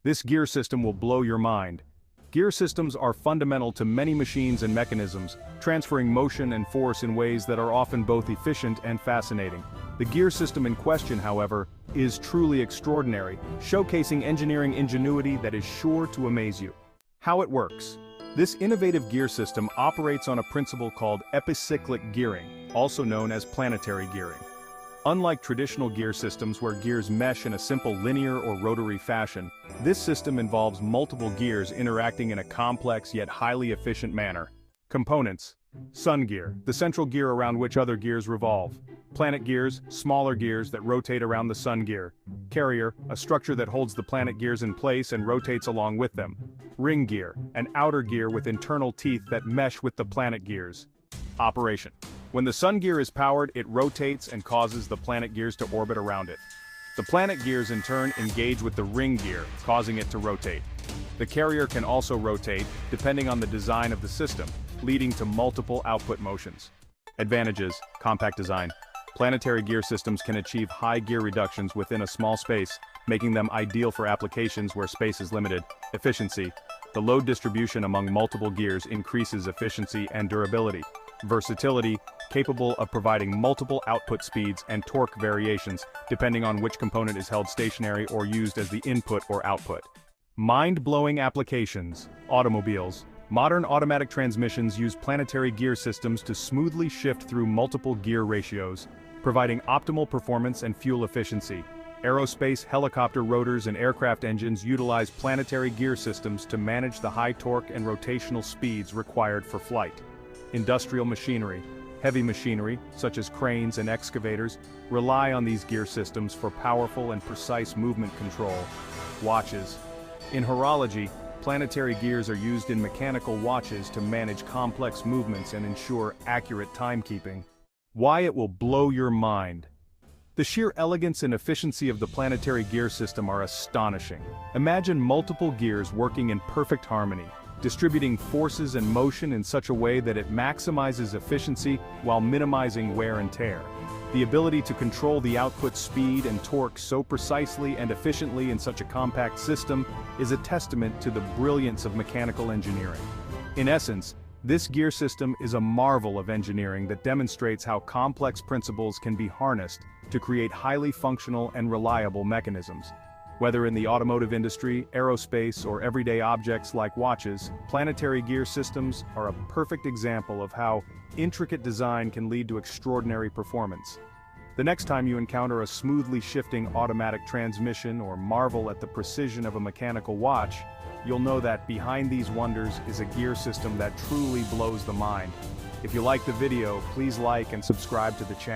This gear system will blow your mind. Gear systems are fundamental to many machines and mechanisms, transferring motion and force in ways that are often both efficient and fascinating. The gear system in question, however, is truly extraordinary, showcasing engineering ingenuity that is sure to amaze you. How it works. This innovative gear system operates on a principle called epicyclic gearing, also known as planetary gearing. Unlike traditional gear systems where gears mesh in a simple linear or rotary fashion, this system involves multiple gears interacting in a complex yet highly efficient manner. Components. Sun gear, the central gear around which other gears revolve. Planet gears, smaller gears that rotate around the sun gear. Carrier, a structure that holds the planet gears in place and rotates along with them. Ring gear, an outer gear with internal teeth that mesh with the planet gears. Operation. When the sun gear is powered, it rotates and causes the planet gears to orbit around it. The planet gears in turn engage with the ring gear, causing it to rotate. The carrier can also rotate, depending on the design of the system, leading to multiple output motions. Advantages: compact design. Planetary gear systems can achieve high gear reductions within a small space, making them ideal for applications where space is limited. Efficiency. The load distribution among multiple gears increases efficiency and durability. Versatility, capable of providing multiple output speeds and torque variations, depending on which component is held stationary or used as the input or output. Mind-blowing applications. Automobiles. Modern automatic transmissions use planetary gear systems to smoothly shift through multiple gear ratios, providing optimal performance and fuel efficiency. Aerospace, helicopter rotors, and aircraft engines utilize planetary gear systems to manage the high torque and rotational speeds required for flight. Industrial machinery. Heavy machinery, such as cranes and excavators, rely on these gear systems for powerful and precise movement control. Watches. In horology, planetary gears are used in mechanical watches to manage complex movements and ensure accurate timekeeping. Why it will blow your mind. The sheer elegance and efficiency of the planetary gear system are astonishing. Imagine multiple gears working in perfect harmony, distributing forces and motion in such a way that it maximizes efficiency while minimizing wear and tear. The ability to control the output speed and torque so precisely and efficiently in such a compact system is a testament to the brilliance of mechanical engineering. In essence, this gear system is a marvel of engineering that demonstrates how complex principles can be harnessed to create highly functional and reliable mechanisms. Whether in the automotive industry, aerospace, or everyday objects like watches, planetary gear systems are a perfect example of how intricate design can lead to extraordinary performance. The next time you encounter a smoothly shifting automatic transmission or marvel at the precision of a mechanical watch, you'll know that behind these wonders is a gear system that truly blows the mind. If you like the video, please like and subscribe to the channel.